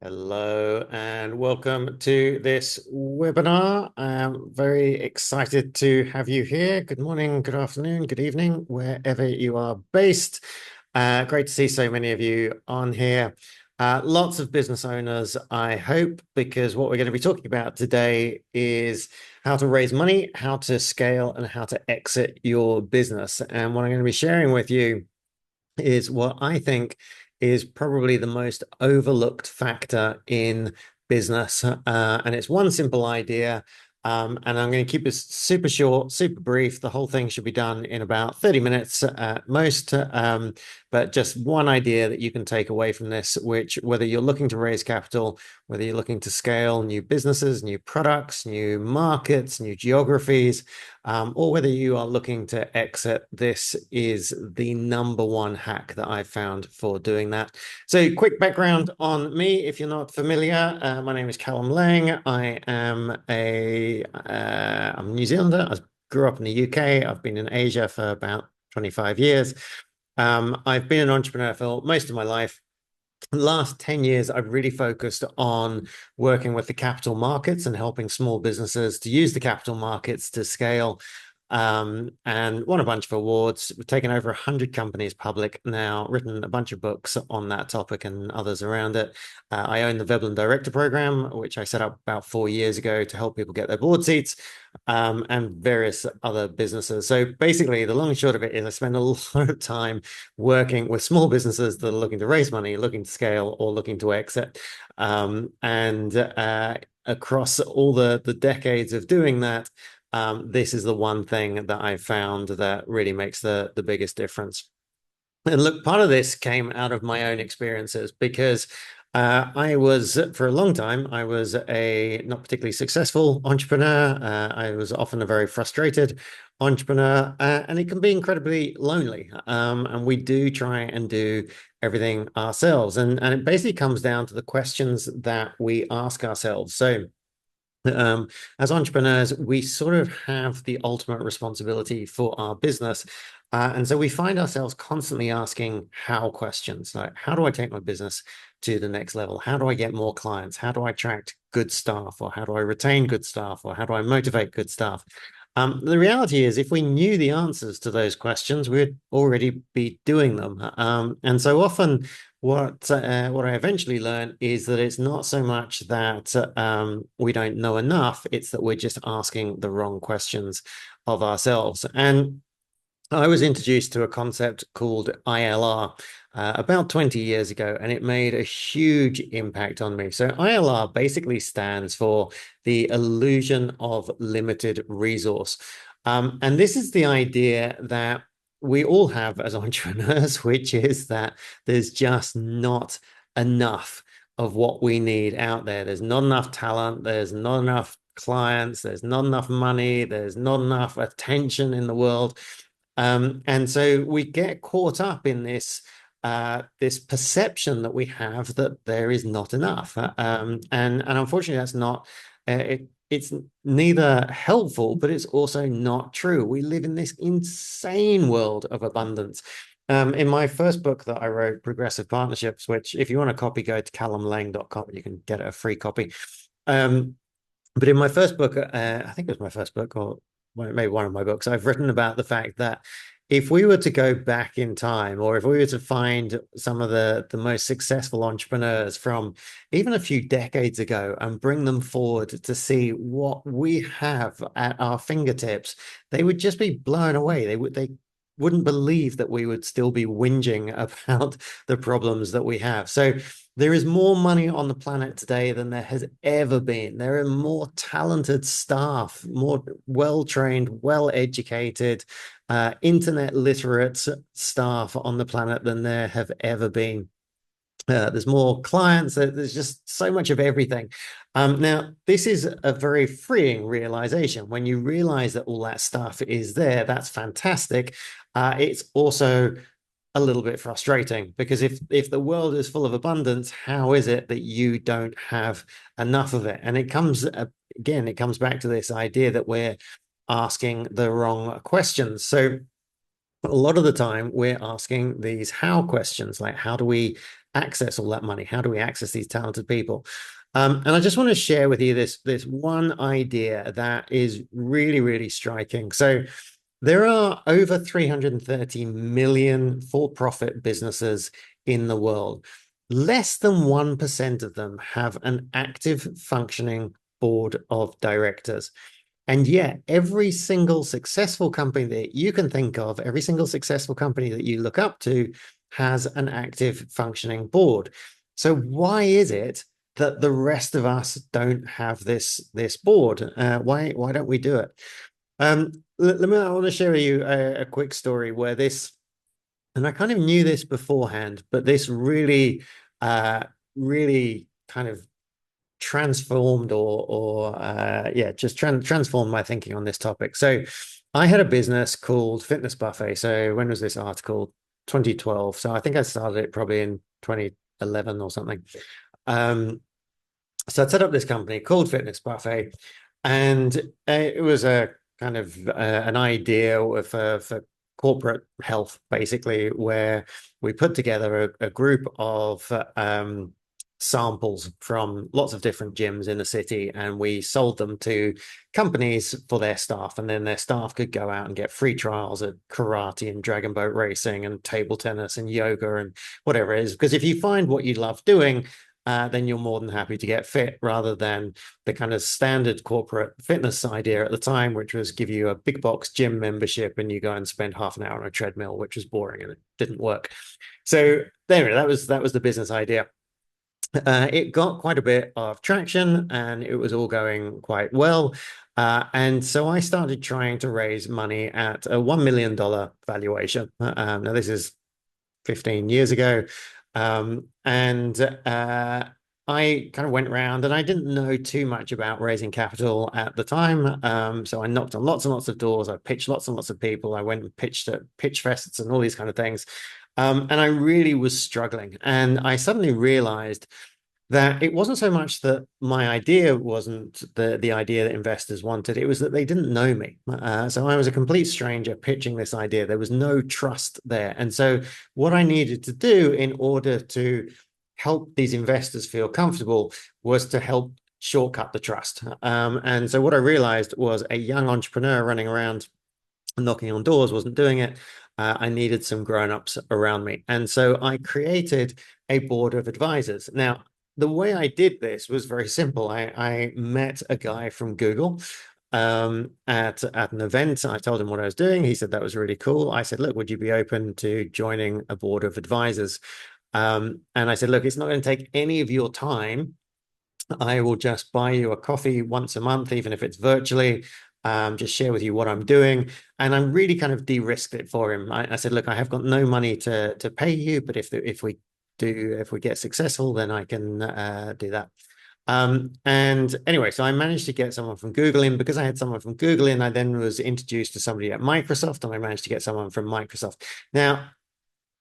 Hello and welcome to this webinar. I'm very excited to have you here. Good morning, good afternoon, good evening, wherever you are based. Great to see so many of you on here. Lots of business owners, I hope, because what we're going to be talking about today is how to raise money, how to scale, and how to exit your business. And what I'm going to be sharing with you is what I think is probably the most overlooked factor in business. And it's one simple idea. And I'm going to keep this super short, super brief. The whole thing should be done in about 30 minutes at most. But just one idea that you can take away from this, which whether you're looking to raise capital, whether you're looking to scale new businesses, new products, new markets, new geographies, or whether you are looking to exit, this is the number one hack that I've found for doing that. So, quick background on me, if you're not familiar. My name is Callum Lang. I'm a New Zealander. I grew up in the UK. I've been in Asia for about 25 years. I've been an entrepreneur for most of my life. The last 10 years, I've really focused on working with the capital markets and helping small businesses to use the capital markets to scale, and won a bunch of awards. We've taken over 100 companies public now, written a bunch of books on that topic and others around it. I own the Veblen Director Program, which I set up about 4 years ago to help people get their board seats, and various other businesses. So basically, the long and short of it is I spend a lot of time working with small businesses that are looking to raise money, looking to scale, or looking to exit. And across all the decades of doing that, this is the one thing that I found that really makes the biggest difference. And look, part of this came out of my own experiences because I was, for a long time, I was a not particularly successful entrepreneur. I was often a very frustrated entrepreneur, and it can be incredibly lonely. And we do try and do everything ourselves. And it basically comes down to the questions that we ask ourselves. So, um, as entrepreneurs, we sort of have the ultimate responsibility for our business. And so we find ourselves constantly asking how questions like, how do I take my business to the next level? How do I get more clients? How do I attract good staff? Or how do I retain good staff? Or how do I motivate good staff? The reality is, if we knew the answers to those questions, we'd already be doing them. And so often, what I eventually learned is that it's not so much that we don't know enough; it's that we're just asking the wrong questions of ourselves. And I was introduced to a concept called ILR about 20 years ago, and it made a huge impact on me. So, ILR basically stands for the illusion of limited resource. And this is the idea that we all have as entrepreneurs, which is that there's just not enough of what we need out there. There's not enough talent, there's not enough clients, there's not enough money, there's not enough attention in the world. And so we get caught up in this perception that we have that there is not enough. And unfortunately, that's not it's neither helpful, but it's also not true. We live in this insane world of abundance. In my first book that I wrote, Progressive Partnerships, which if you want a copy, go to callumlang.com. You can get a free copy. But in my first book, I think it was my first book, or maybe one of my books, I've written about the fact that if we were to go back in time, or if we were to find some of the most successful entrepreneurs from even a few decades ago and bring them forward to see what we have at our fingertips, they would just be blown away. They wouldn't believe that we would still be whinging about the problems that we have. So there is more money on the planet today than there has ever been. There are more talented staff, more well-trained, well-educated, internet literate staff on the planet than there have ever been. There's more clients. There's just so much of everything. Now, this is a very freeing realization. When you realize that all that stuff is there, that's fantastic. It's also a little bit frustrating because if the world is full of abundance, how is it that you don't have enough of it? And it comes again, it comes back to this idea that we're asking the wrong questions. So a lot of the time we're asking these how questions, like how do we access all that money? How do we access these talented people? And I just want to share with you this one idea that is really, really striking. So there are over 330 million for-profit businesses in the world. Less than 1% of them have an active functioning board of directors. And yet, every single successful company that you can think of, every single successful company that you look up to has an active functioning board. So why is it that the rest of us don't have this board? Why don't we do it? I want to share with you a quick story where this, and I kind of knew this beforehand, but this really, really kind of transformed or just transformed my thinking on this topic. So I had a business called Fitness Buffet. So when was this article? 2012. So I think I started it probably in 2011 or something. So I set up this company called Fitness Buffet, and it was a kind of an idea for corporate health, basically, where we put together a group of samples from lots of different gyms in the city, and we sold them to companies for their staff, and then their staff could go out and get free trials at karate and dragon boat racing and table tennis and yoga and whatever it is. Because if you find what you love doing, then you're more than happy to get fit, rather than the kind of standard corporate fitness idea at the time, which was give you a big box gym membership and you go and spend half an hour on a treadmill, which was boring and it didn't work. So there, that was the business idea. It got quite a bit of traction and it was all going quite well. And so I started trying to raise money at a $1 million valuation. Now, this is 15 years ago. And I kind of went around and I didn't know too much about raising capital at the time. So I knocked on lots and lots of doors. I pitched lots and lots of people. I went and pitched at pitch fests and all these kind of things. And I really was struggling. And I suddenly realized that it wasn't so much that my idea wasn't the idea that investors wanted. It was that they didn't know me. So I was a complete stranger pitching this idea. There was no trust there. And so what I needed to do in order to help these investors feel comfortable was to help shortcut the trust. And so what I realized was a young entrepreneur running around knocking on doors wasn't doing it. I needed some grown-ups around me. And so I created a board of advisors. Now, the way I did this was very simple. I met a guy from Google at an event. I told him what I was doing. He said that was really cool. I said, look, would you be open to joining a board of advisors? And I said, look, it's not going to take any of your time. I will just buy you a coffee once a month, even if it's virtually. Just share with you what I'm doing. And I really kind of de-risked it for him. I said, look, I have got no money to pay you, but if we get successful, then I can do that. And anyway, so I managed to get someone from Google in. Because I had someone from Google in, I then was introduced to somebody at Microsoft, and I managed to get someone from Microsoft. Now,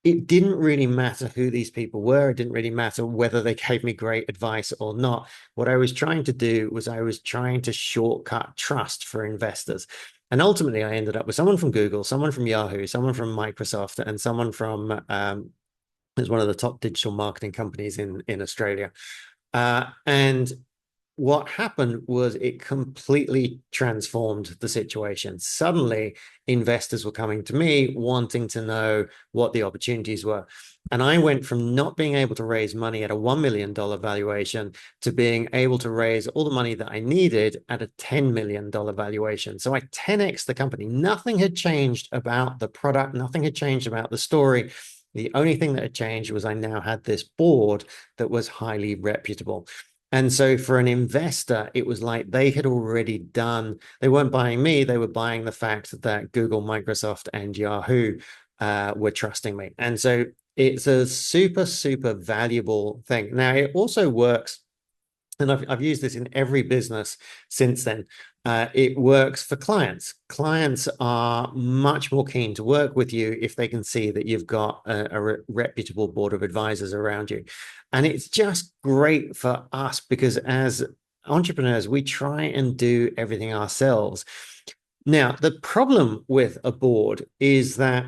it didn't really matter who these people were. It didn't really matter whether they gave me great advice or not. What I was trying to do was I was trying to shortcut trust for investors. And ultimately, I ended up with someone from Google, someone from Yahoo, someone from Microsoft, and someone from is one of the top digital marketing companies in Australia. And what happened was it completely transformed the situation. Suddenly, investors were coming to me wanting to know what the opportunities were. And I went from not being able to raise money at a $1 million valuation to being able to raise all the money that I needed at a $10 million valuation. So I 10x the company. Nothing had changed about the product. Nothing had changed about the story. The only thing that had changed was I now had this board that was highly reputable. And so for an investor, it was like they had already done, they weren't buying me, they were buying the fact that Google, Microsoft, and Yahoo were trusting me. And so it's a super, super valuable thing. Now, it also works, and I've used this in every business since then. It works for clients. Clients are much more keen to work with you if they can see that you've got a reputable board of advisors around you. And it's just great for us because as entrepreneurs, we try and do everything ourselves. Now, the problem with a board is that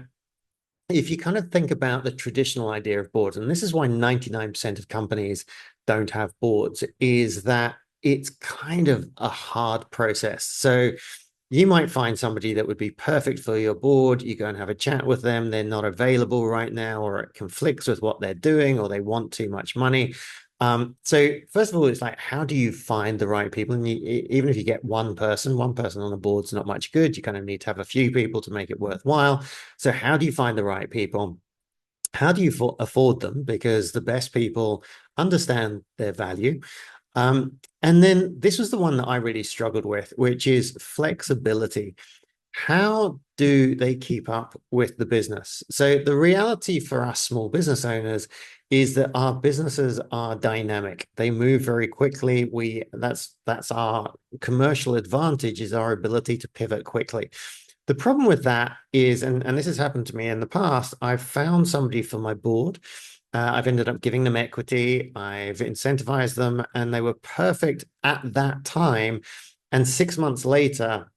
if you kind of think about the traditional idea of boards, and this is why 99% of companies don't have boards, is that it's kind of a hard process. So you might find somebody that would be perfect for your board. You go and have a chat with them. They're not available right now, or it conflicts with what they're doing, or they want too much money. So first of all, it's like, how do you find the right people? And even if you get one person on a board's not much good. You kind of need to have a few people to make it worthwhile. So how do you find the right people? How do you afford them? Because the best people understand their value. And then this was the one that I really struggled with, which is flexibility. How do they keep up with the business? So the reality for us small business owners is that our businesses are dynamic. They move very quickly. That's our commercial advantage, is our ability to pivot quickly. The problem with that is, and this has happened to me in the past, I've found somebody for my board. I've ended up giving them equity. I've incentivized them, and they were perfect at that time. And 6 months later,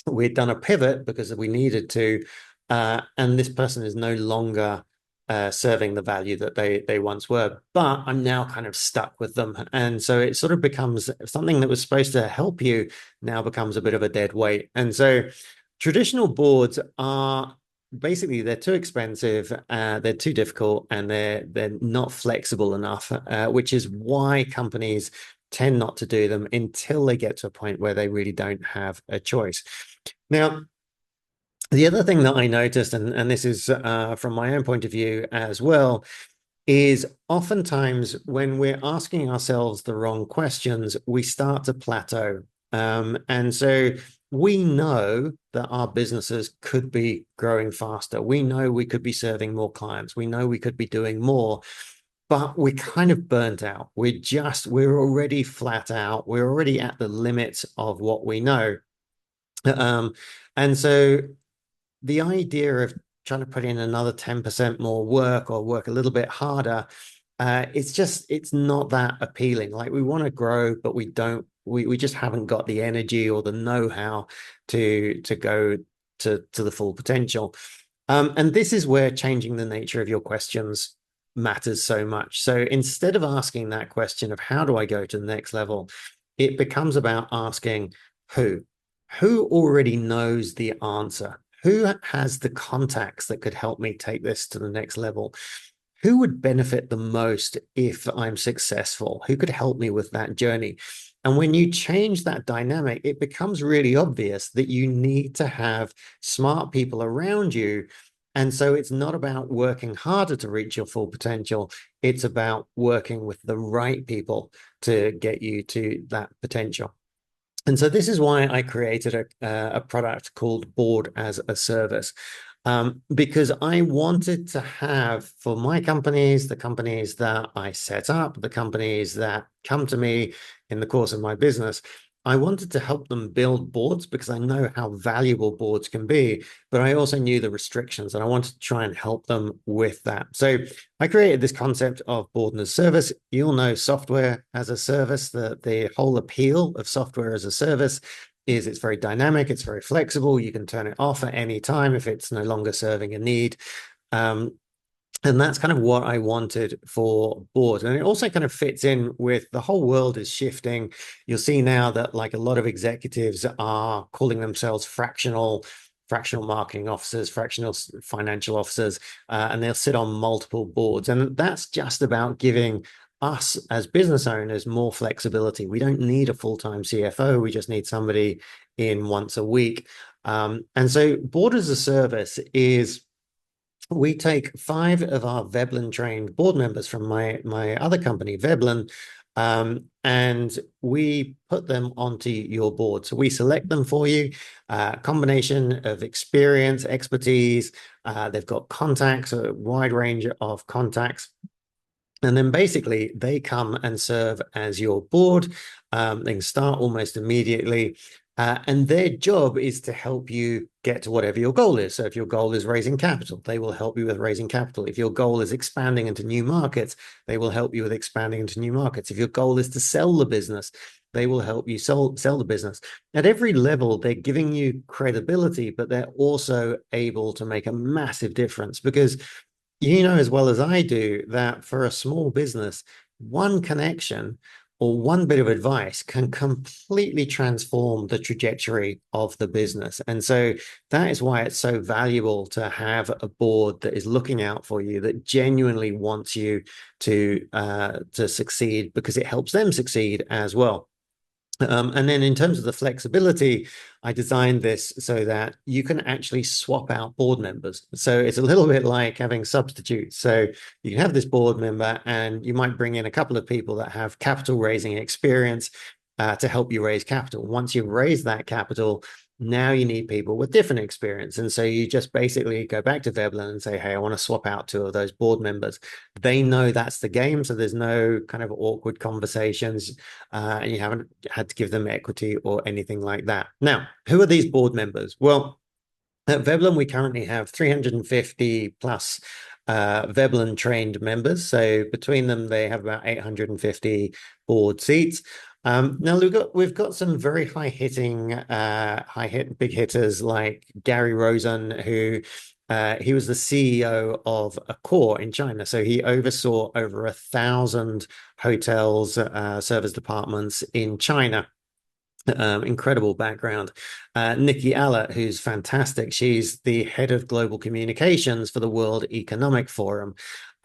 we'd done a pivot because we needed to, and this person is no longer serving the value that they once were. But I'm now kind of stuck with them, and so it sort of becomes something that was supposed to help you now becomes a bit of a dead weight. And so traditional boards are basically they're too expensive, they're too difficult, and they're not flexible enough, which is why companies tend not to do them until they get to a point where they really don't have a choice. Now, the other thing that I noticed, and this is from my own point of view as well, is oftentimes when we're asking ourselves the wrong questions, we start to plateau. And so we know that our businesses could be growing faster. We know we could be serving more clients. We know we could be doing more, but we're kind of burnt out. We're already flat out. We're already at the limits of what we know. Um, and so the idea of trying to put in another 10% more work or work a little bit harder, it's not that appealing. Like, we want to grow, but we just haven't got the energy or the know-how to go to the full potential. And this is where changing the nature of your questions matters so much. So instead of asking that question of how do I go to the next level, it becomes about asking who. Who already knows the answer? Who has the contacts that could help me take this to the next level? Who would benefit the most if I'm successful? Who could help me with that journey? And when you change that dynamic, it becomes really obvious that you need to have smart people around you. And so it's not about working harder to reach your full potential. It's about working with the right people to get you to that potential. And so this is why I created a product called Board as a Service, because I wanted to have for my companies, the companies that I set up, the companies that come to me in the course of my business, I wanted to help them build boards because I know how valuable boards can be, but I also knew the restrictions and I wanted to try and help them with that. So I created this concept of board as a service. You'll know software as a service. The whole appeal of software as a service is it's very dynamic, it's very flexible. You can turn it off at any time if it's no longer serving a need. And that's kind of what I wanted for boards. And it also kind of fits in with the whole world is shifting. You'll see now that like a lot of executives are calling themselves fractional marketing officers, fractional financial officers, and they'll sit on multiple boards. And that's just about giving us as business owners more flexibility. We don't need a full-time CFO. We just need somebody in once a week. And so board as a service is we take 5 of our Veblen trained board members from my other company, Veblen, and we put them onto your board. So we select them for you, combination of experience, expertise. They've got contacts, a wide range of contacts. And then basically they come and serve as your board. They can start almost immediately. And their job is to help you get to whatever your goal is. So if your goal is raising capital, they will help you with raising capital. If your goal is expanding into new markets, they will help you with expanding into new markets. If your goal is to sell the business, they will help you sell the business. At every level, they're giving you credibility, but they're also able to make a massive difference because you know as well as I do that for a small business, one connection or one bit of advice can completely transform the trajectory of the business. And so that is why it's so valuable to have a board that is looking out for you, that genuinely wants you to succeed because it helps them succeed as well. And then in terms of the flexibility, I designed this so that you can actually swap out board members. So it's a little bit like having substitutes. So you can have this board member and you might bring in a couple of people that have capital raising experience to help you raise capital. Once you've raised that capital, now you need people with different experience. And so you just basically go back to Veblen and say, hey, I want to swap out two of those board members. They know that's the game. So there's no kind of awkward conversations and you haven't had to give them equity or anything like that. Now, who are these board members? Well, at Veblen, we currently have 350 plus Veblen trained members. So between them, they have about 850 board seats. Now we've got some very big hitters like Gary Rosen, who he was the CEO of Accor in China. So he oversaw over 1,000 hotels, service departments in China. Incredible background. Nikki Allett, who's fantastic. She's the head of global communications for the World Economic Forum.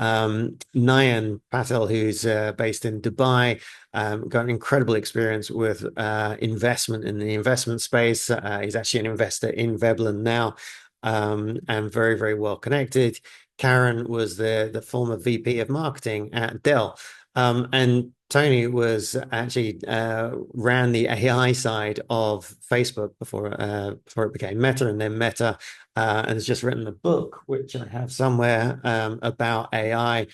Nayan Patel, who's based in Dubai, got an incredible experience with investment in the investment space. He's actually an investor in Veblen now, and very, very well connected. Karen was the former VP of marketing at Dell. And Tony was actually ran the AI side of Facebook before it became Meta, and then Meta, and has just written a book which I have somewhere about AI.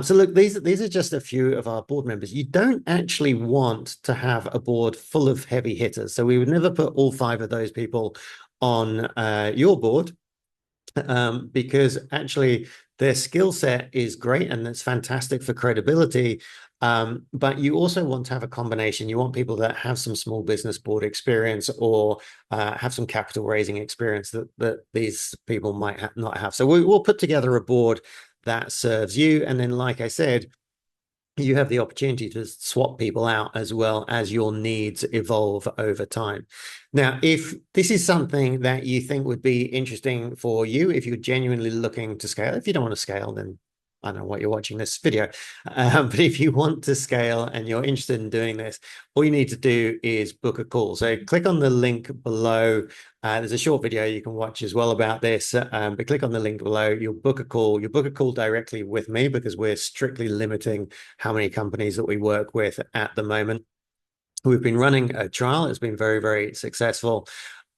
So look, these are just a few of our board members. You don't actually want to have a board full of heavy hitters, so we would never put all five of those people on your board because actually their skill set is great and it's fantastic for credibility. But you also want to have a combination. You want people that have some small business board experience or have some capital raising experience that these people might not have. So we'll put together a board that serves you. And then, like I said, you have the opportunity to swap people out as well as your needs evolve over time. Now, if this is something that you think would be interesting for you, if you're genuinely looking to scale, if you don't want to scale, then I don't know what you're watching this video. But if you want to scale and you're interested in doing this, all you need to do is book a call. So click on the link below. There's a short video you can watch as well about this, but click on the link below. You'll book a call. You'll book a call directly with me because we're strictly limiting how many companies that we work with at the moment. We've been running a trial. It's been very, very successful.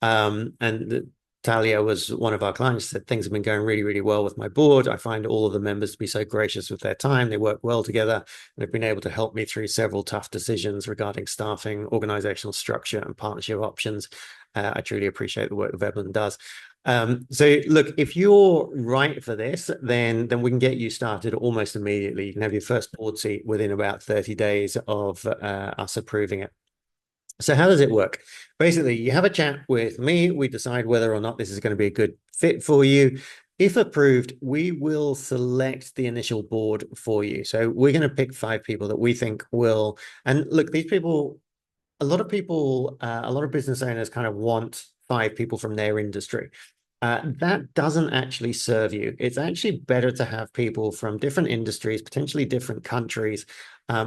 And Talia was one of our clients, said things have been going really, really well with my board. I find all of the members to be so gracious with their time. They work well together and have been able to help me through several tough decisions regarding staffing, organizational structure, and partnership options. I truly appreciate the work that Veblen does. So look, if you're right for this, then we can get you started almost immediately. You can have your first board seat within about 30 days of us approving it. So how does it work? Basically, you have a chat with me. We decide whether or not this is going to be a good fit for you. If approved, we will select the initial board for you. So we're going to pick 5 people that we think will. And look, these people, a lot of people, a lot of business owners kind of want 5 people from their industry. That doesn't actually serve you. It's actually better to have people from different industries, potentially different countries,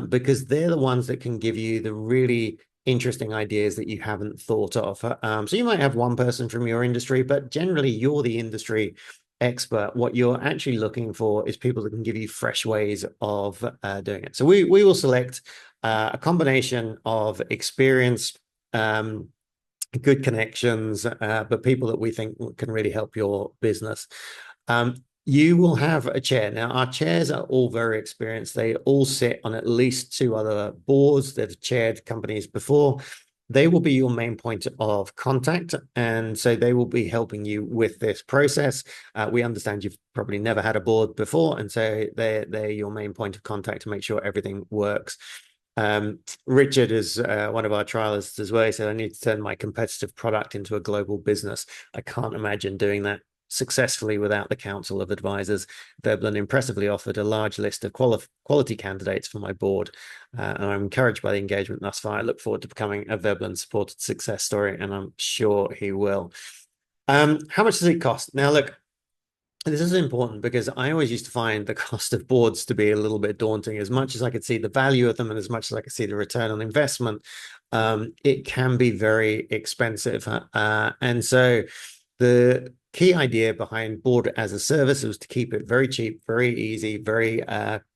because they're the ones that can give you the really interesting ideas that you haven't thought of. So you might have one person from your industry, but generally you're the industry expert. What you're actually looking for is people that can give you fresh ways of doing it. So we will select a combination of experience, good connections, but people that we think can really help your business. You will have a chair. Now, our chairs are all very experienced. They all sit on at least 2 other boards. They've chaired companies before. They will be your main point of contact, and so they will be helping you with this process. We understand you've probably never had a board before, and so they're your main point of contact to make sure everything works. Richard is one of our trialists as well. He said, I need to turn my competitive product into a global business. I can't imagine doing that successfully without the council of advisors. Veblen impressively offered a large list of quality candidates for my board, and I'm encouraged by the engagement thus far. I look forward to becoming a Veblen supported success story, and I'm sure he will. How much does it cost? Now, look, this is important because I always used to find the cost of boards to be a little bit daunting. As much as I could see the value of them and as much as I could see the return on investment, it can be very expensive. And so the key idea behind board as a service was to keep it very cheap, very easy, very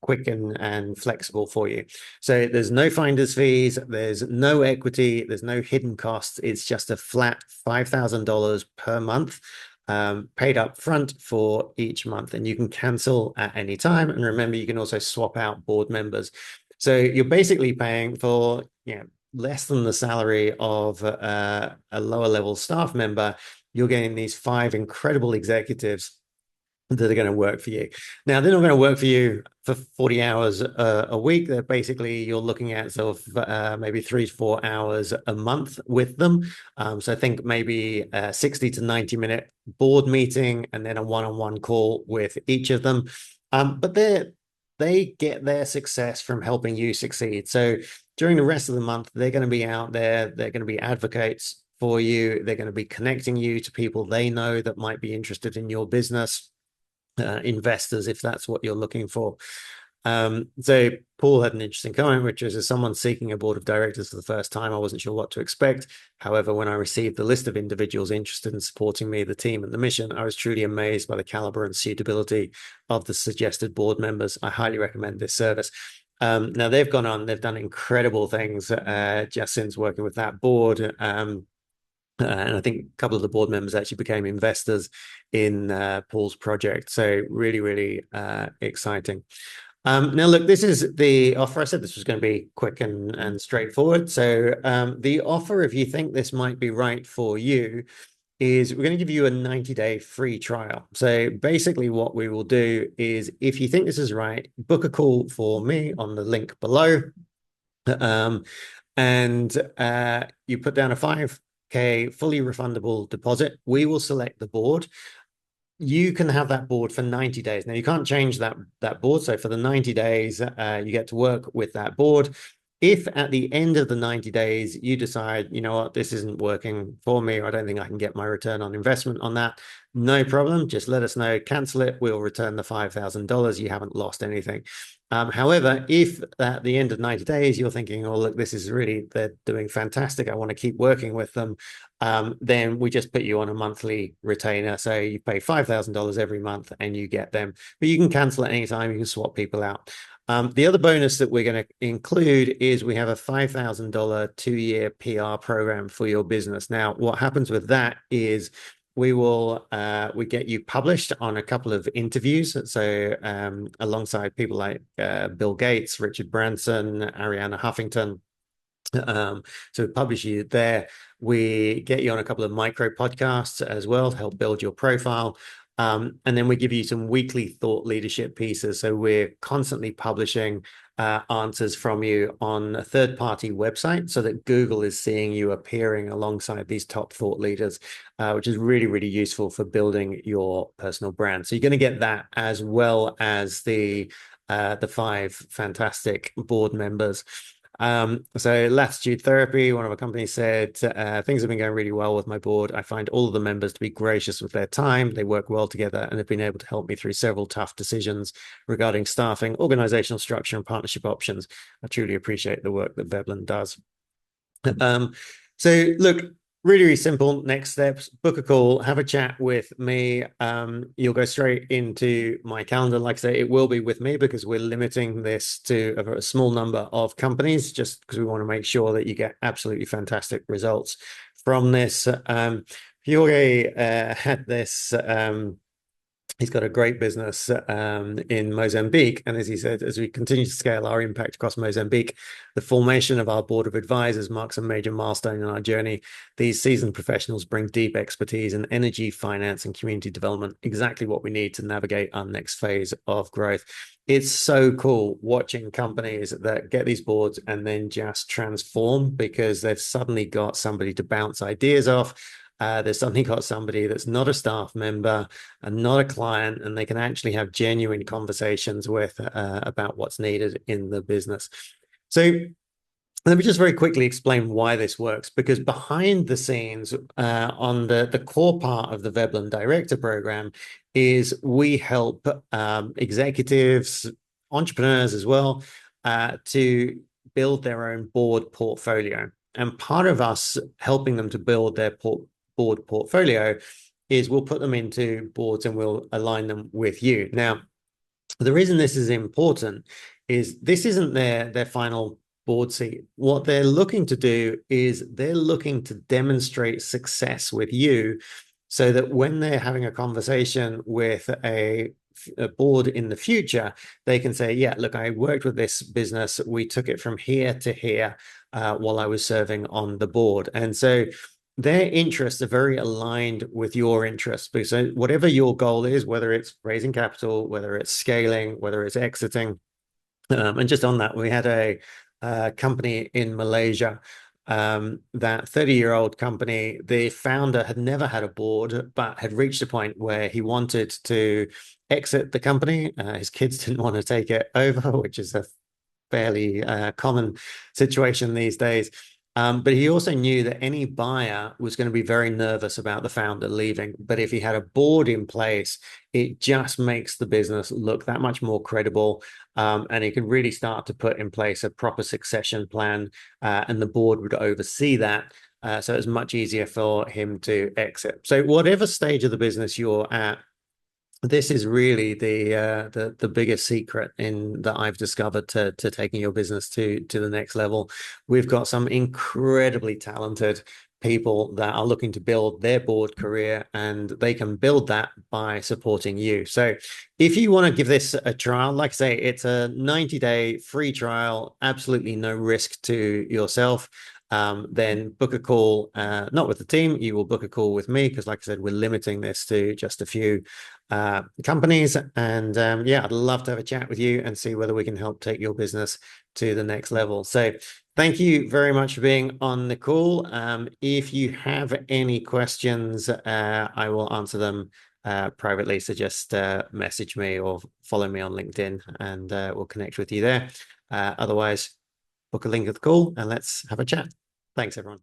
quick and flexible for you. So there's no finder's fees, there's no equity, there's no hidden costs. It's just a flat $5,000 per month, paid up front for each month, and you can cancel at any time. And remember, you can also swap out board members. So you're basically paying for, less than the salary of a lower level staff member. You're getting these five incredible executives that are going to work for you. Now, they're not going to work for you for 40 hours a week. They're basically, you're looking at sort of maybe 3 to 4 hours a month with them. So I think maybe a 60 to 90 minute board meeting and then a one-on-one call with each of them. But they get their success from helping you succeed. So during the rest of the month, they're going to be out there. They're going to be advocates for you. They're going to be connecting you to people they know that might be interested in your business. Investors, if that's what you're looking for. So Paul had an interesting comment, which is, as someone seeking a board of directors for the first time, I wasn't sure what to expect. However, when I received the list of individuals interested in supporting me, the team, and the mission, I was truly amazed by the caliber and suitability of the suggested board members. I highly recommend this service. Now they've gone on, they've done incredible things just since working with that board. And I think a couple of the board members actually became investors in Paul's project. So really, really exciting. Now, look, this is the offer. I said this was going to be quick and straightforward. So the offer, if you think this might be right for you, is we're going to give you a 90-day free trial. So basically what we will do is, if you think this is right, book a call for me on the link below. And you put down a 5K fully refundable deposit. We will select the board. You can have that board for 90 days. Now, you can't change that board. So for the 90 days, you get to work with that board. If at the end of the 90 days, you decide, you know what, this isn't working for me, or I don't think I can get my return on investment on that, no problem. Just let us know, cancel it. We'll return the $5,000. You haven't lost anything. However, if at the end of 90 days, you're thinking, oh, look, this is really, they're doing fantastic, I want to keep working with them, then we just put you on a monthly retainer. So you pay $5,000 every month and you get them, but you can cancel at any time. You can swap people out. The other bonus that we're going to include is we have a $5,000 2-year PR program for your business. Now, what happens with that is we get you published on a couple of interviews. So alongside people like Bill Gates, Richard Branson, Arianna Huffington. So we publish you there. We get you on a couple of micro podcasts as well to help build your profile. And then we give you some weekly thought leadership pieces. So we're constantly publishing answers from you on a third-party website so that Google is seeing you appearing alongside these top thought leaders, which is really, really useful for building your personal brand. So you're going to get that as well as the 5 fantastic board members. So Latitude Therapy, one of our companies, said, things have been going really well with my board. I find all of the members to be gracious with their time. They work well together and have been able to help me through several tough decisions regarding staffing, organizational structure, and partnership options. I truly appreciate the work that Veblen does. So look, really, really simple next steps. Book a call, have a chat with me. You'll go straight into my calendar. Like I say, it will be with me because we're limiting this to a small number of companies, just because we want to make sure that you get absolutely fantastic results from this. Jorge had this He's got a great business in Mozambique. And as he said, as we continue to scale our impact across Mozambique, the formation of our board of advisors marks a major milestone in our journey. These seasoned professionals bring deep expertise in energy, finance, and community development, exactly what we need to navigate our next phase of growth. It's so cool watching companies that get these boards and then just transform because they've suddenly got somebody to bounce ideas off. There's suddenly got somebody that's not a staff member and not a client, and they can actually have genuine conversations with about what's needed in the business. So let me just very quickly explain why this works, because behind the scenes, on the core part of the Veblen Director Program, is we help executives, entrepreneurs as well, to build their own board portfolio. And part of us helping them to build their board portfolio is we'll put them into boards and we'll align them with you. Now, the reason this is important is this isn't their final board seat. What they're looking to do is they're looking to demonstrate success with you so that when they're having a conversation with a board in the future, they can say, yeah, look, I worked with this business. We took it from here to here while I was serving on the board. And so their interests are very aligned with your interests, because whatever your goal is, whether it's raising capital, whether it's scaling, whether it's exiting, and just on that, we had a company in Malaysia, that 30-year-old company. The founder had never had a board, but had reached a point where he wanted to exit the company. His kids didn't want to take it over, which is a fairly common situation these days. But he also knew that any buyer was going to be very nervous about the founder leaving. But if he had a board in place, it just makes the business look that much more credible. And he could really start to put in place a proper succession plan, and the board would oversee that. So it's much easier for him to exit. So whatever stage of the business you're at, this is really the biggest secret in that I've discovered to taking your business to the next level. We've got some incredibly talented people that are looking to build their board career, and they can build that by supporting you. So if you want to give this a trial, like I say, it's a 90-day free trial, absolutely no risk to yourself. Then book a call, not with the team, you will book a call with me, because like I said, we're limiting this to just a few companies. And yeah, I'd love to have a chat with you and see whether we can help take your business to the next level. So thank you very much for being on the call. If you have any questions, I will answer them privately. So just message me or follow me on LinkedIn, and we'll connect with you there. Otherwise, book a link of the call and let's have a chat. Thanks, everyone.